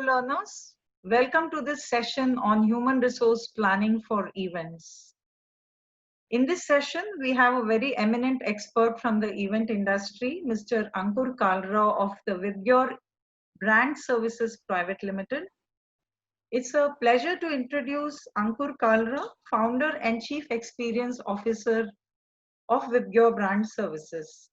learners. Welcome to this session on human resource planning for events. In this session, we have a very eminent expert from the event industry, Mr. Ankur Kalra of the Vibgyor Brand Services Private Limited. It's a pleasure to introduce Ankur Kalra, founder and chief experience officer of Vibgyor Brand Services.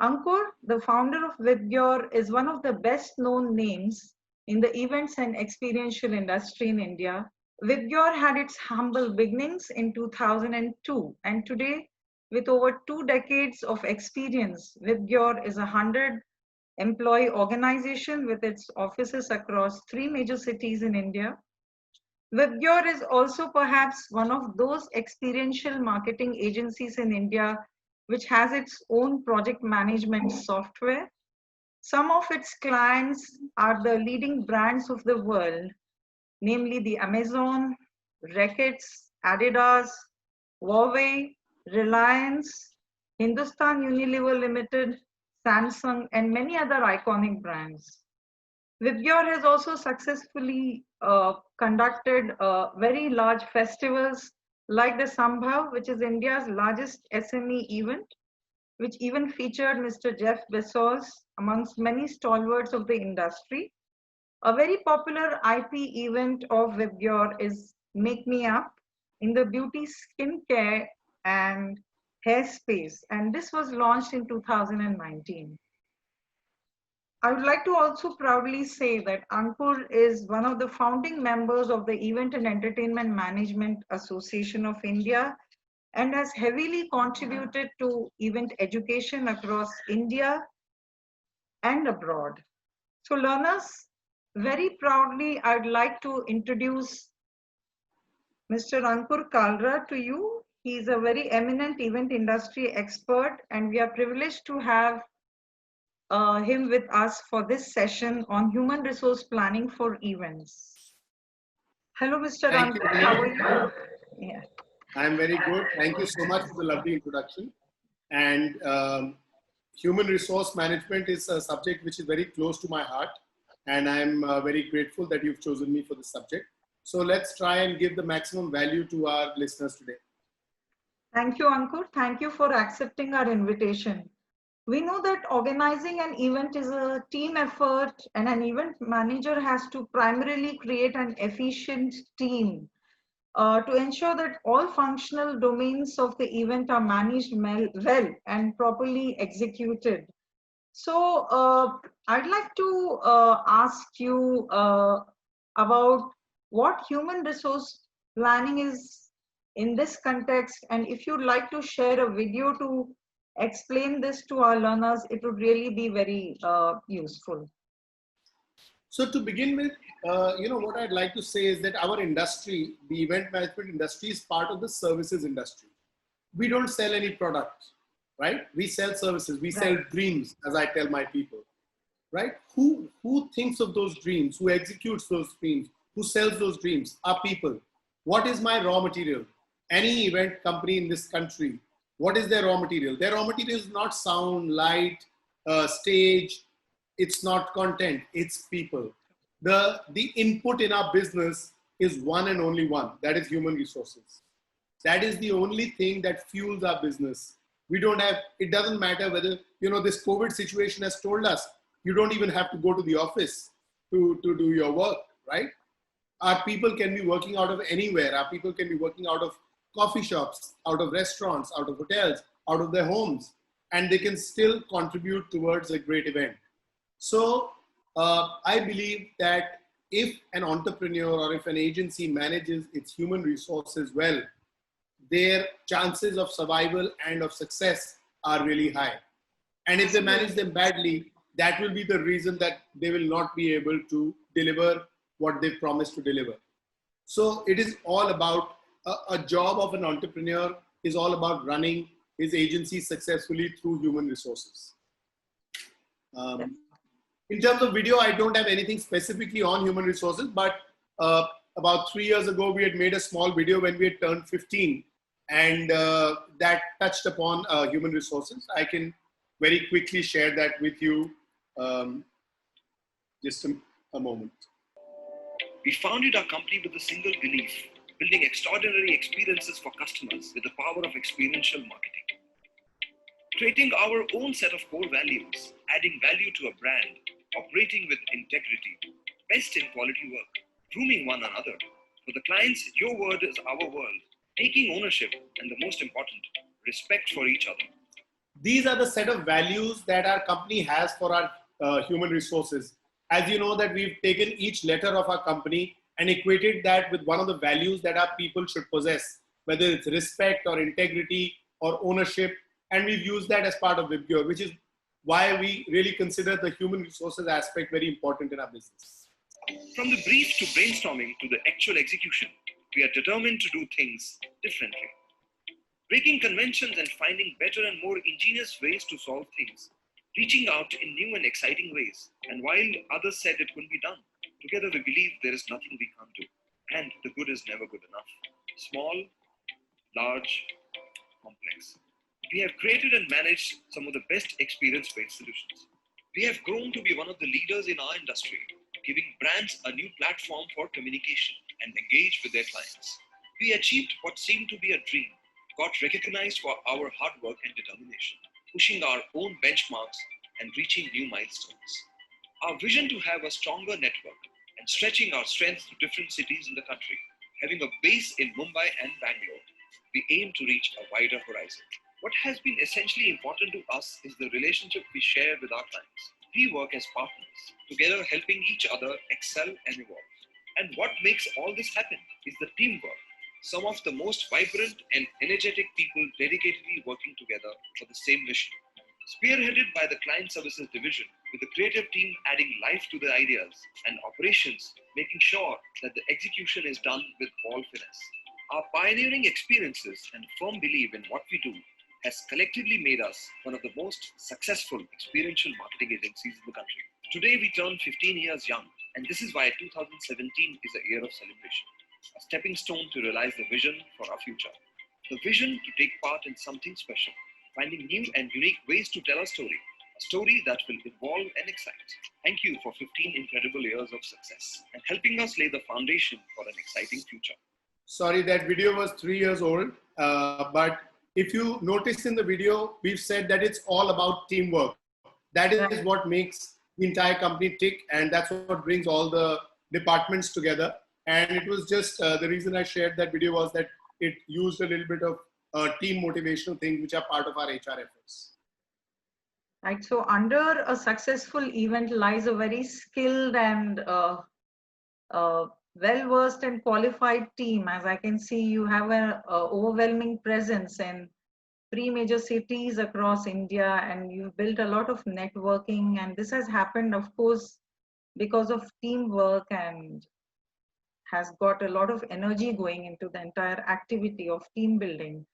Ankur, the founder of Vibgyor, is one of the best known names in the events and experiential industry in India. Vibgyor had its humble beginnings in 2002, and today, with over 2 decades of experience, Vibgyor is a 100-employee organization with its offices across 3 major cities in India. Vibgyor is also perhaps one of those experiential marketing agencies in India which has its own project management software. Some of its clients are the leading brands of the world, namely the Amazon, Reckitt, Adidas, Huawei, Reliance, Hindustan Unilever Limited, Samsung, and many other iconic brands. Vibgyor has also successfully conducted very large festivals like the Sambhav, which is India's largest SME event, which even featured Mr. Jeff Bezos amongst many stalwarts of the industry. A very popular IP event of Vibgyor is Make Me Up in the beauty, skincare, and hair space, and this was launched in 2019. I would like to also proudly say that Ankur is one of the founding members of the Event and Entertainment Management Association of India and has heavily contributed to event education across India and abroad. So learners, very proudly, I'd like to introduce Mr. Ankur Kalra to you. He is a very eminent event industry expert, and we are privileged to have him with us for this session on human resource planning for events. Hello, Mr. Thank you. Ankur, how are you? Yeah. I'm very good. Thank you so much for the lovely introduction. And human resource management is a subject which is very close to my heart. And I'm very grateful that you've chosen me for this subject. So let's try and give the maximum value to our listeners today. Thank you, Ankur. Thank you for accepting our invitation. We know that organizing an event is a team effort, and an event manager has to primarily create an efficient team to ensure that all functional domains of the event are managed well and properly executed. So I'd like to ask you about what human resource planning is in this context, and if you'd like to share a video to explain this to our learners, it would really be very useful. So to begin with, what I'd like to say is that our industry, the event management industry, is part of the services industry. We don't sell any products, right? We sell services. We sell dreams, as I tell my people, right? Who thinks of those dreams? Who executes those dreams? Who sells those dreams? Are people. What is my raw material? Any event company in this country, what is their raw material? Their raw material is not sound, light, stage. It's not content. It's people. The input in our business is one and only one. That is human resources. That is the only thing that fuels our business. We don't have, it doesn't matter whether, this COVID situation has told us, you don't even have to go to the office to do your work, right? Our people can be working out of anywhere. Our people can be working out of coffee shops, out of restaurants, out of hotels, out of their homes, and they can still contribute towards a great event. So I believe that if an entrepreneur or if an agency manages its human resources well, their chances of survival and of success are really high. And if they manage them badly, that will be the reason that they will not be able to deliver what they promised to deliver. So it is all about a job of an entrepreneur is all about running his agency successfully through human resources. In terms of video, I don't have anything specifically on human resources, but about 3 years ago, we had made a small video when we had turned 15, and that touched upon human resources. I can very quickly share that with you. Just a moment. We founded our company with a single belief: building extraordinary experiences for customers with the power of experiential marketing. Creating our own set of core values, adding value to a brand, operating with integrity, best in quality work, grooming one another. For the clients, your word is our world, taking ownership, and the most important, respect for each other. These are the set of values that our company has for our human resources. As you know that we've taken each letter of our company and equated that with one of the values that our people should possess, whether it's respect or integrity or ownership. And we've used that as part of WIPGYOR, which is why we really consider the human resources aspect very important in our business. From the brief to brainstorming to the actual execution, we are determined to do things differently. Breaking conventions and finding better and more ingenious ways to solve things. Reaching out in new and exciting ways. And while others said it couldn't be done, together we believe there is nothing we can't do. And the good is never good enough. Small, large, complex. We have created and managed some of the best experience-based solutions. We have grown to be one of the leaders in our industry, giving brands a new platform for communication and engage with their clients. We achieved what seemed to be a dream, got recognized for our hard work and determination, pushing our own benchmarks and reaching new milestones. Our vision to have a stronger network and stretching our strength to different cities in the country, having a base in Mumbai and Bangalore, we aim to reach a wider horizon. What has been essentially important to us is the relationship we share with our clients. We work as partners, together helping each other excel and evolve. And what makes all this happen is the teamwork. Some of the most vibrant and energetic people dedicatedly working together for the same mission. Spearheaded by the Client Services Division, with the creative team adding life to the ideas and operations, making sure that the execution is done with all finesse. Our pioneering experiences and firm belief in what we do has collectively made us one of the most successful experiential marketing agencies in the country. Today we turn 15 years young, and this is why 2017 is a year of celebration, a stepping stone to realize the vision for our future. The vision to take part in something special, finding new and unique ways to tell a story that will evolve and excite. Thank you for 15 incredible years of success and helping us lay the foundation for an exciting future. Sorry, that video was 3 years old, but if you notice in the video, we've said that it's all about teamwork. That is what makes the entire company tick, and that's what brings all the departments together. And it was just the reason I shared that video was that it used a little bit of team motivational things which are part of our HR efforts. Right. So under a successful event lies a very skilled and well-versed and qualified team. As I can see, you have an overwhelming presence in 3 major cities across India, and you've built a lot of networking. And this has happened, of course, because of teamwork, and has got a lot of energy going into the entire activity of team building.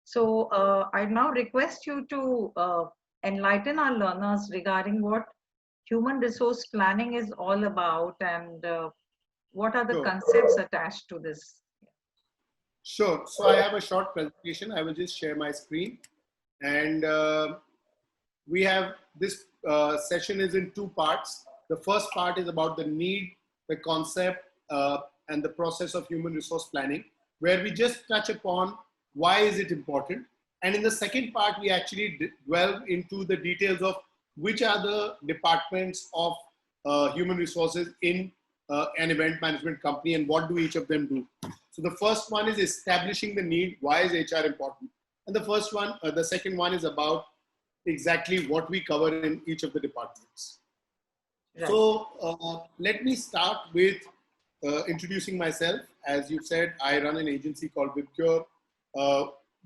So I now request you to enlighten our learners regarding what human resource planning is all about, and what are the concepts attached to this? Sure. So I have a short presentation. I will just share my screen. And we have this session is in 2 parts. The first part is about the need, the concept, and the process of human resource planning, where we just touch upon why is it important. And in the second part, we actually delve into the details of which are the departments of human resources in an event management company and what do each of them do. So the first one is establishing the need. Why is HR important? And the second one is about exactly what we cover in each of the departments. Right. So let me start with introducing myself. As you said, I run an agency called WIPGYOR.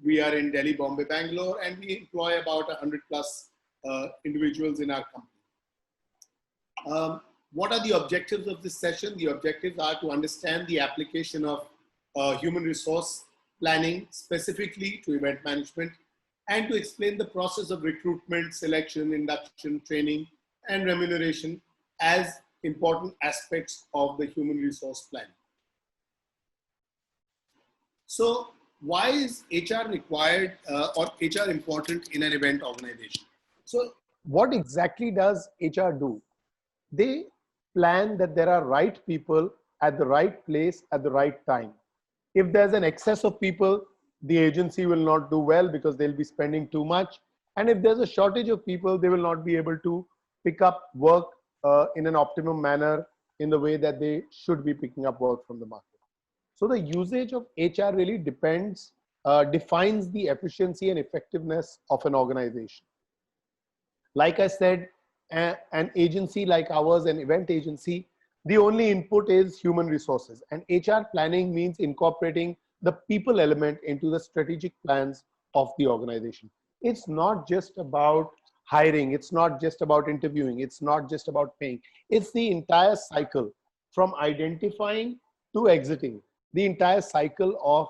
We are in Delhi, Bombay, Bangalore, and we employ about 100 plus individuals in our company. What are the objectives of this session? The objectives are to understand the application of human resource planning specifically to event management, and to explain the process of recruitment, selection, induction, training, and remuneration as important aspects of the human resource plan. So why is HR required or HR important in an event organization? So what exactly does HR do? They plan that there are right people at the right place at the right time. If there's an excess of people, the agency will not do well because they'll be spending too much. And if there's a shortage of people, they will not be able to pick up work in an optimum manner in the way that they should be picking up work from the market. So the usage of HR really defines the efficiency and effectiveness of an organization. Like I said, an agency like ours, an event agency, the only input is human resources. And HR planning means incorporating the people element into the strategic plans of the organization. It's not just about hiring. It's not just about interviewing. It's not just about paying. It's the entire cycle from identifying to exiting, the entire cycle of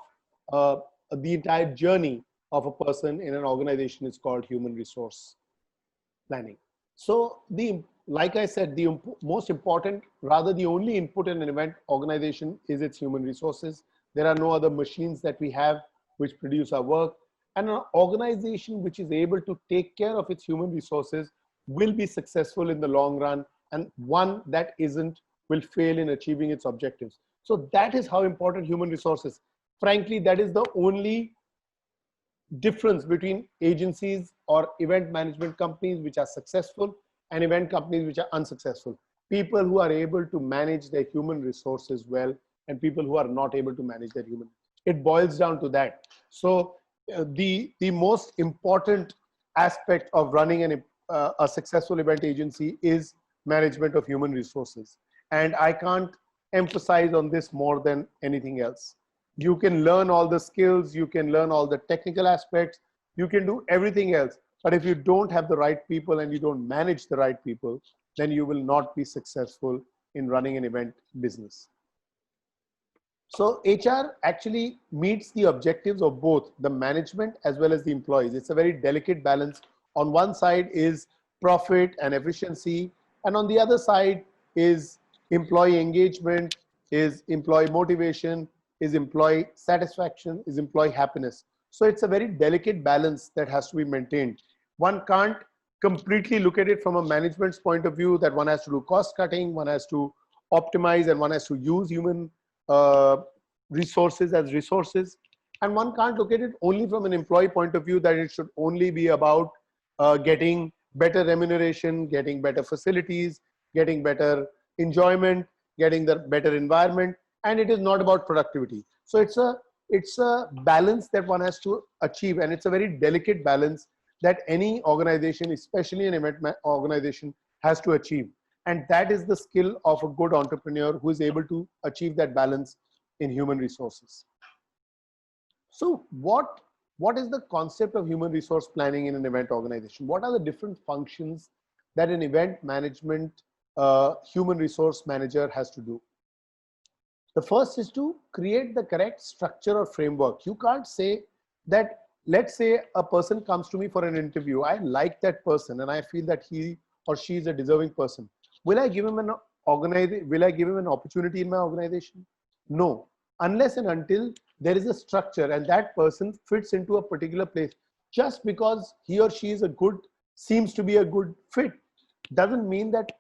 the entire journey of a person in an organization is called human resource planning. So like I said, the most important, rather the only input in an event organization is its human resources. There are no other machines that we have which produce our work. And an organization which is able to take care of its human resources will be successful in the long run, and one that isn't will fail in achieving its objectives. So that is how important human resources. Frankly, that is the only difference between agencies or event management companies which are successful and event companies which are unsuccessful. People who are able to manage their human resources well and people who are not able to manage their human. It boils down to that. So the most important aspect of running a successful event agency is management of human resources. And I can't emphasize on this more than anything else. You can learn all the skills, you can learn all the technical aspects, you can do everything else. But if you don't have the right people and you don't manage the right people, then you will not be successful in running an event business. So HR actually meets the objectives of both the management as well as the employees. It's a very delicate balance. On one side is profit and efficiency, and on the other side is employee engagement, is employee motivation, is employee satisfaction, is employee happiness. So it's a very delicate balance that has to be maintained. One can't completely look at it from a management's point of view that one has to do cost cutting, one has to optimize, and one has to use human resources as resources. And one can't look at it only from an employee point of view that it should only be about getting better remuneration, getting better facilities, getting better enjoyment, getting the better environment, and it is not about productivity. So it's a balance that one has to achieve, and it's a very delicate balance that any organization, especially an event organization, has to achieve. And that is the skill of a good entrepreneur who is able to achieve that balance in human resources. So what is the concept of human resource planning in an event organization? What are the different functions that an event management human resource manager has to do? The first is to create the correct structure or framework. You can't say that, let's say a person comes to me for an interview. I like that person and I feel that he or she is a deserving person. Will I give him an opportunity in my organization? No, unless and until there is a structure and that person fits into a particular place. Just because he or she seems to be a good fit, doesn't mean that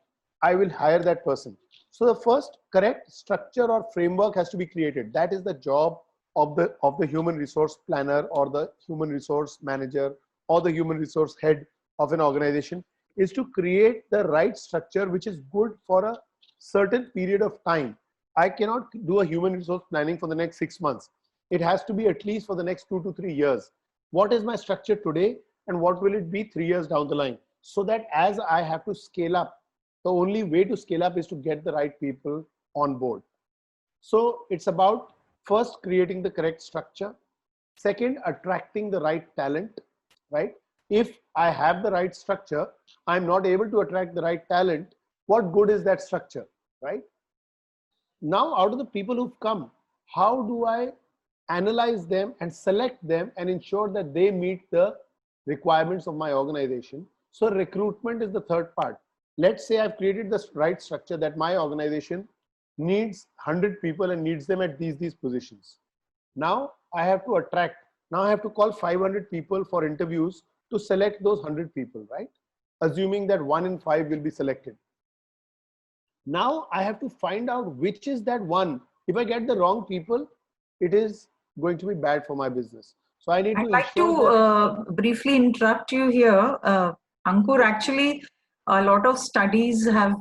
I will hire that person. So the first correct structure or framework has to be created. That is the job of the human resource planner or the human resource manager or the human resource head of an organization, is to create the right structure which is good for a certain period of time. I cannot do a human resource planning for the next 6 months. It has to be at least for the next 2 to 3 years. What is my structure today and what will it be 3 years down the line? So that as I have to scale up, the only way to scale up is to get the right people on board. So it's about first creating the correct structure. Second, attracting the right talent, right? If I have the right structure, I'm not able to attract the right talent, what good is that structure, right? Now, out of the people who've come, how do I analyze them and select them and ensure that they meet the requirements of my organization? So recruitment is the third part. Let's say I've created the right structure that my organization needs 100 people and needs them at these positions. Now I have to attract, now I have to call 500 people for interviews to select those 100 people, right? Assuming that 1 in 5 will be selected. Now I have to find out which is that one. If I get the wrong people, it is going to be bad for my business. So I need I'd to like ensure to that. briefly interrupt you here. Ankur, actually, a lot of studies have,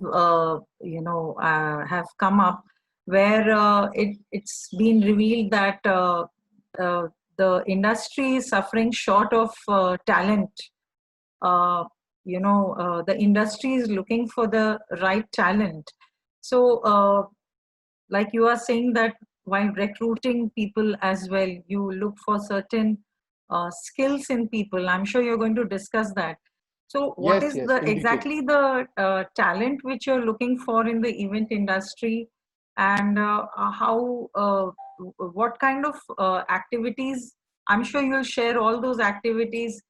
have come up where it's been revealed that uh, the industry is suffering short of talent. Uh, the industry is looking for the right talent. So, like you are saying that while recruiting people as well, you look for certain skills in people. I'm sure you're going to discuss that. So what Yes, is yes, the in detail. exactly the talent which you're looking for in the event industry, and how what kind of activities? I'm sure you'll share all those activities.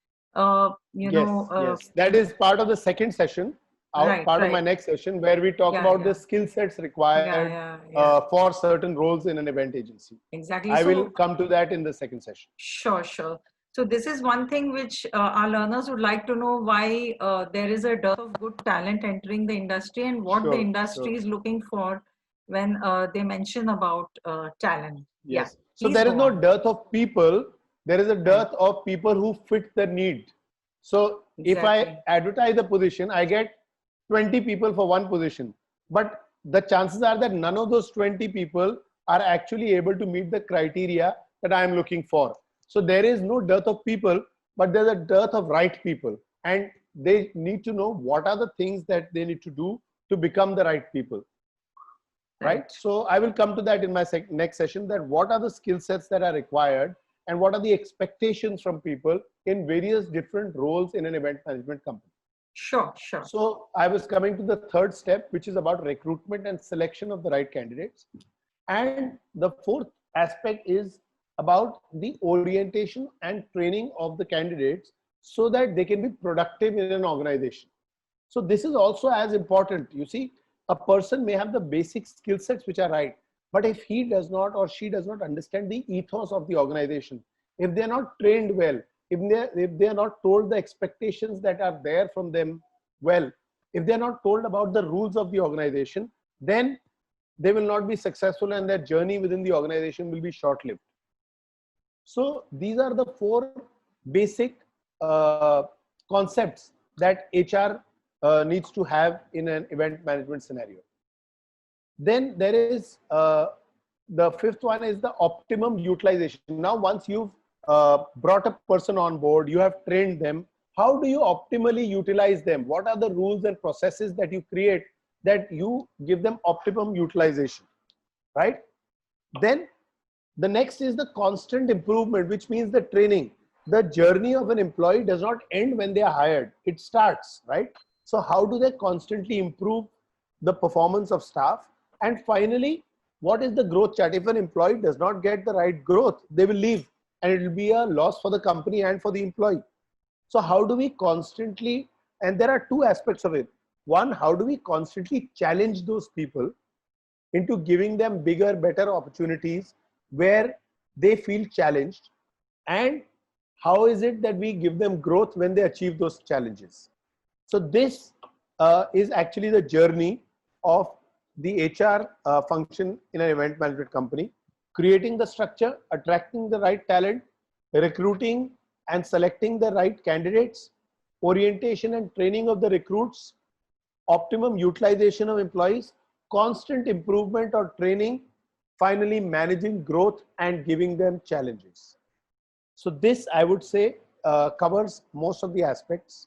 Yes, yes. That is part of the second session, Right, part of my right. next session, where we talk Yeah, about the yeah, skill sets yeah, required yeah, yeah. for certain roles in an event agency. Exactly. I will So come to that in the second session. sure, sure. So this is one thing which our learners would like to know, why there is a dearth of good talent entering the industry, and what the Sure, industry sure. is looking for when they mention about talent. Yeah, Yes. So please there is go no on. dearth of people. There is a Right, dearth of people who fit the need. So if I exactly. advertise a position, I get 20 people for one position. But the chances are that none of those 20 people are actually able to meet the criteria that I am looking for. So there is no dearth of people, but there's a dearth of right people. And they need to know what are the things that they need to do to become the right people. Right? Right. So I will come to that in my next session, that what are the skill sets that are required and what are the expectations from people in various different roles in an event management company. Sure, sure. So I was coming to the third step, which is about recruitment and selection of the right candidates. And the fourth aspect is about the orientation and training of the candidates so that they can be productive in an organization. So this is also as important. You see, a person may have the basic skill sets which are right, but if he does not or she does not understand the ethos of the organization, if they are not trained well, if they are not told the expectations that are there from them well, if they are not told about the rules of the organization, then they will not be successful and their journey within the organization will be short-lived. So these are the four basic concepts that HR needs to have in an event management scenario. Then there is the fifth one is the optimum utilization. Now, once you've brought a person on board, you have trained them, how do you optimally utilize them? What are the rules and processes that you create that you give them optimum utilization, right? Then the next is the constant improvement, which means the training. The journey of an employee does not end when they are hired. It starts, right? So how do they constantly improve the performance of staff? And finally, what is the growth chart? If an employee does not get the right growth, they will leave and it will be a loss for the company and for the employee. So how do we constantly, and there are two aspects of it. One, how do we constantly challenge those people into giving them bigger, better opportunities where they feel challenged, and how is it that we give them growth when they achieve those challenges? So this is actually the journey of the HR function in an event management company: creating the structure, attracting the right talent, recruiting and selecting the right candidates, orientation and training of the recruits, optimum utilization of employees, constant improvement or training, finally managing growth and giving them challenges. So this, I would say, covers most of the aspects.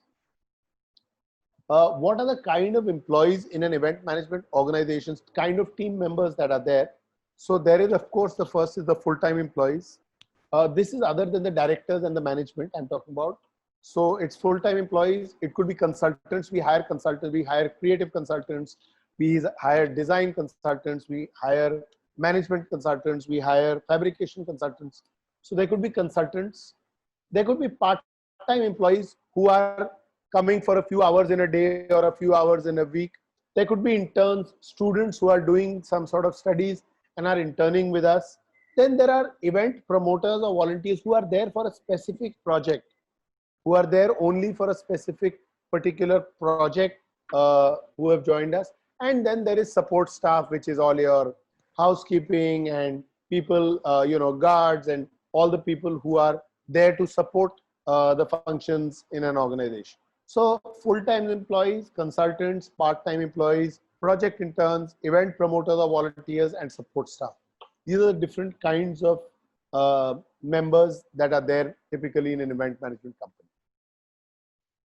What are the kind of employees in an event management organizations, kind of team members that are there? So there is, of course, the first is the full-time employees. This is other than the directors and the management I'm talking about. So it's full-time employees. It could be consultants. We hire consultants. We hire creative consultants. We hire design consultants. We hire management consultants. We hire fabrication consultants. So there could be consultants. There could be part-time employees who are coming for a few hours in a day or a few hours in a week. There could be interns, students who are doing some sort of studies and are interning with us. Then there are event promoters or volunteers who are there for a specific project, who are there only for a specific particular project, who have joined us. And then there is support staff, which is all your housekeeping and people, guards and all the people who are there to support the functions in an organization. So full-time employees, consultants, part-time employees, project interns, event promoters or volunteers, and support staff. These are the different kinds of members that are there typically in an event management company.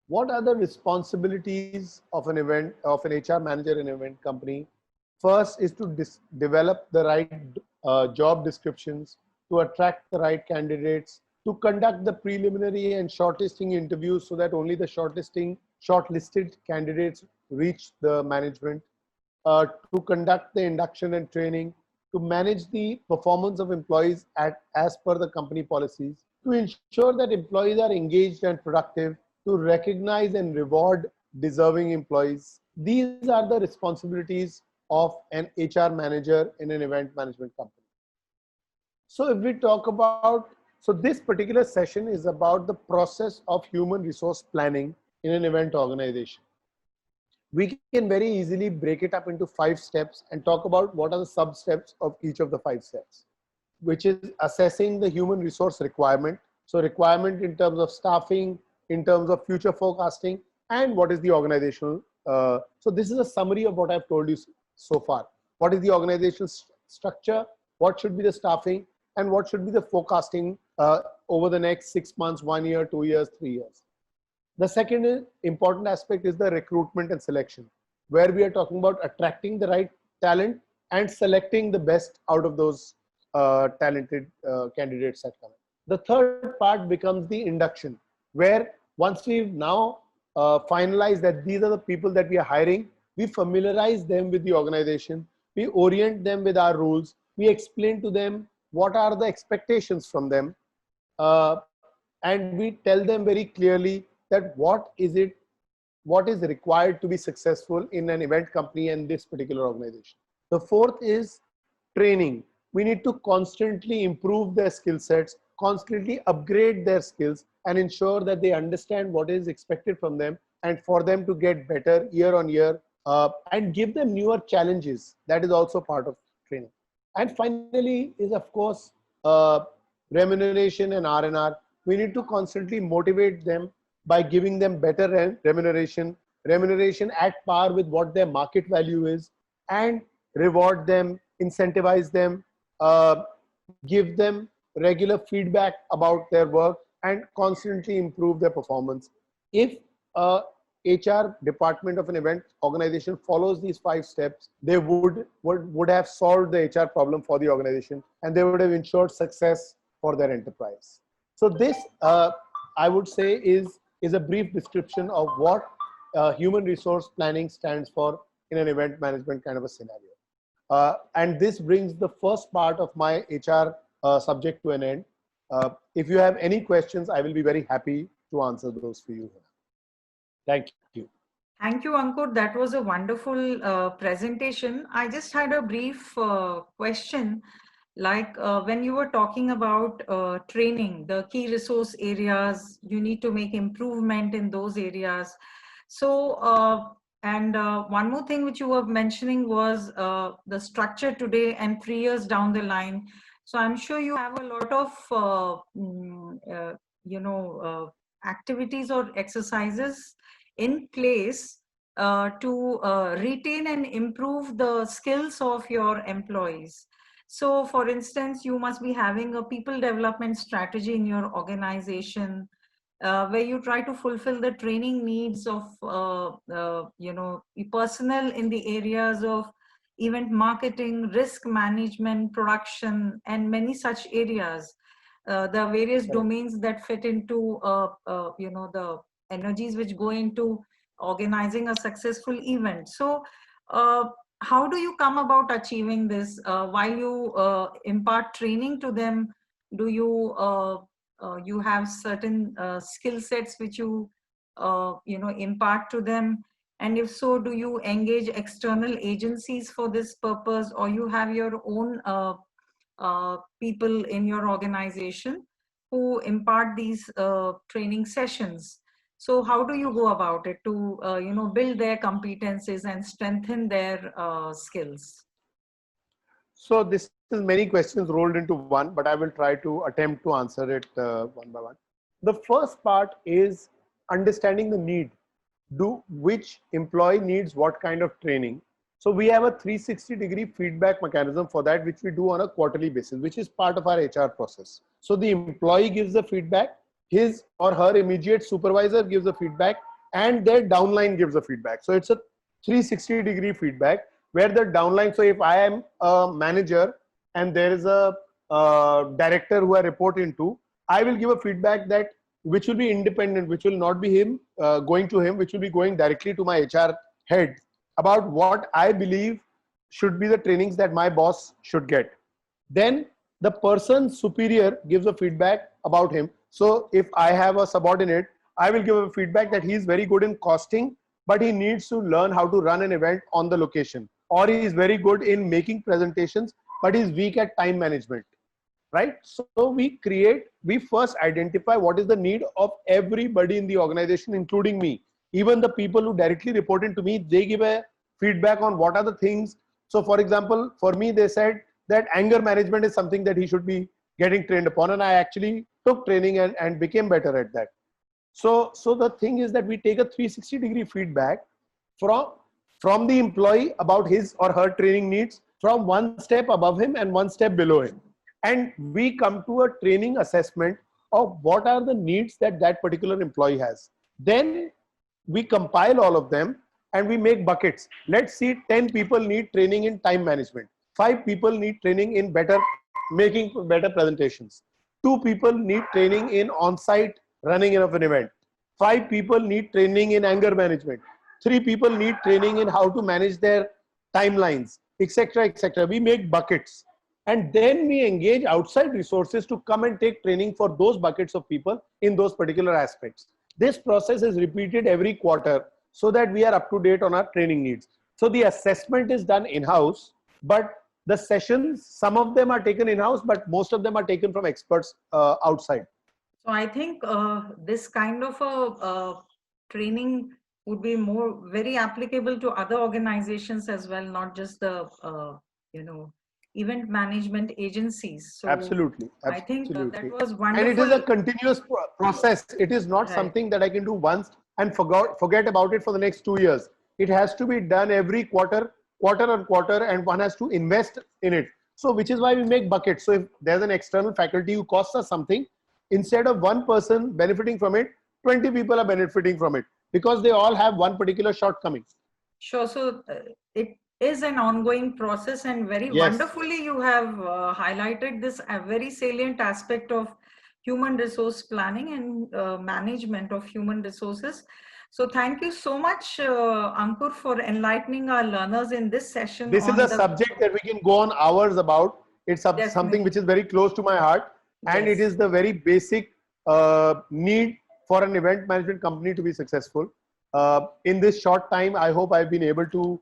What are the responsibilities of an HR manager in an event company? First is to develop the right job descriptions, to attract the right candidates, to conduct the preliminary and shortlisting interviews so that only the shortlisted candidates reach the management, to conduct the induction and training, to manage the performance of employees as per the company policies, to ensure that employees are engaged and productive, to recognize and reward deserving employees. These are the responsibilities of an HR manager in an event management company. So if we talk about, so this particular session is about the process of human resource planning in an event organization. We can very easily break it up into 5 steps and talk about what are the sub steps of each of the 5 steps, which is assessing the human resource requirement. So requirement in terms of staffing, in terms of future forecasting, and what is the organizational. So this is a summary of what I've told you so far. What is the organizational structure? What should be the staffing? And what should be the forecasting over the next 6 months, 1 year, 2 years, 3 years. The second important aspect is the recruitment and selection, where we are talking about attracting the right talent and selecting the best out of those talented candidates that come in. The third part becomes the induction, where once we've now finalized that these are the people that we are hiring, we familiarize them with the organization, we orient them with our rules, we explain to them what are the expectations from them, and we tell them very clearly that what is required to be successful in an event company and this particular organization. The fourth is training. We need to constantly improve their skill sets, constantly upgrade their skills, and ensure that they understand what is expected from them, and for them to get better year on year, and give them newer challenges. That is also part of training. And finally is, of course, remuneration and R&R. We need to constantly motivate them by giving them better remuneration at par with what their market value is, and reward them, incentivize them, give them regular feedback about their work, and constantly improve their performance. If HR department of an event organization follows these 5 steps, they would have solved the HR problem for the organization, and they would have ensured success for their enterprise. So this, I would say, is a brief description of what human resource planning stands for in an event management kind of a scenario. And this brings the first part of my HR subject to an end. If you have any questions, I will be very happy to answer those for you. Thank you. Thank you, Ankur. That was a wonderful presentation. I just had a brief question. Like when you were talking about training, the key resource areas, you need to make improvement in those areas. So, one more thing which you were mentioning was the structure today and 3 years down the line. So I'm sure you have a lot of, activities or exercises in place to retain and improve the skills of your employees. So for instance, you must be having a people development strategy in your organization where you try to fulfill the training needs of, personnel in the areas of event marketing, risk management, production, and many such areas. The various domains that fit into, the energies which go into organizing a successful event. So, how do you come about achieving this? While you impart training to them, do you you have certain skill sets which you impart to them? And if so, do you engage external agencies for this purpose, or you have your own people in your organization who impart these training sessions? So how do you go about it to, build their competencies and strengthen their skills? So this is many questions rolled into one, but I will try to attempt to answer it one by one. The first part is understanding the need. Which employee needs what kind of training? So we have a 360-degree feedback mechanism for that, which we do on a quarterly basis, which is part of our HR process. So the employee gives the feedback, his or her immediate supervisor gives the feedback, and their downline gives the feedback. So it's a 360-degree feedback where the downline, so if I am a manager and there is a director who I report into, I will give a feedback that which will be independent, which will not be him going to him, which will be going directly to my HR head about what I believe should be the trainings that my boss should get. Then the person superior gives a feedback about him. So if I have a subordinate, I will give a feedback that he is very good in costing, but he needs to learn how to run an event on the location. Or he is very good in making presentations, but he is weak at time management. Right? So we first identify what is the need of everybody in the organization, including me. Even the people who directly report into me, they give a feedback on what are the things. So for example, for me, they said that anger management is something that he should be getting trained upon. And I actually took training and became better at that. So the thing is that we take a 360-degree feedback from the employee about his or her training needs, from one step above him and one step below him. And we come to a training assessment of what are the needs that that particular employee has. Then we compile all of them and we make buckets. Let's see, 10 people need training in time management. 5 people need training in making better presentations. 2 people need training in on-site running of an event. 5 people need training in anger management. 3 people need training in how to manage their timelines, etc., etc. We make buckets. And then we engage outside resources to come and take training for those buckets of people in those particular aspects. This process is repeated every quarter so that we are up to date on our training needs. So the assessment is done in-house, but the sessions, some of them are taken in-house, but most of them are taken from experts outside. So I think this kind of a training would be very applicable to other organizations as well, not just the, event management agencies. So absolutely. I think that was wonderful. And it is a continuous process. It is not something that I can do once and forget about it for the next 2 years. It has to be done every quarter on quarter, and one has to invest in it. So which is why we make buckets. So if there's an external faculty who costs us something, instead of one person benefiting from it, 20 people are benefiting from it because they all have one particular shortcoming. Sure. So it is an ongoing process, and very wonderfully you have highlighted this very salient aspect of human resource planning and management of human resources. So thank you so much, Ankur, for enlightening our learners in this session. This is a subject that we can go on hours about. It's something which is very close to my heart, and it is the very basic need for an event management company to be successful. In this short time, I hope I've been able to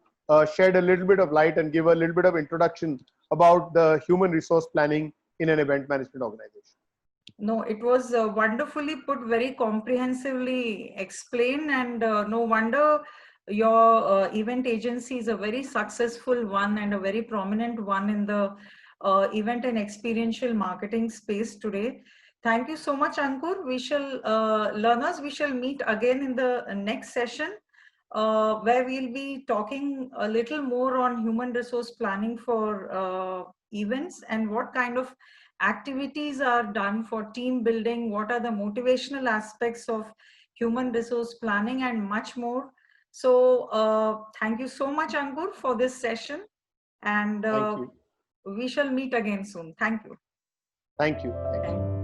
shed a little bit of light and give a little bit of introduction about the human resource planning in an event management organization. No, it was wonderfully put, very comprehensively explained, and no wonder your event agency is a very successful one and a very prominent one in the event and experiential marketing space today. Thank you so much, Ankur. We shall, learners, we shall meet again in the next session where we'll be talking a little more on human resource planning for events and what kind of activities are done for team building, what are the motivational aspects of human resource planning, and much more. So thank you so much, Ankur, for this session, and we shall meet again soon. Thank you. Thank you. Thank you.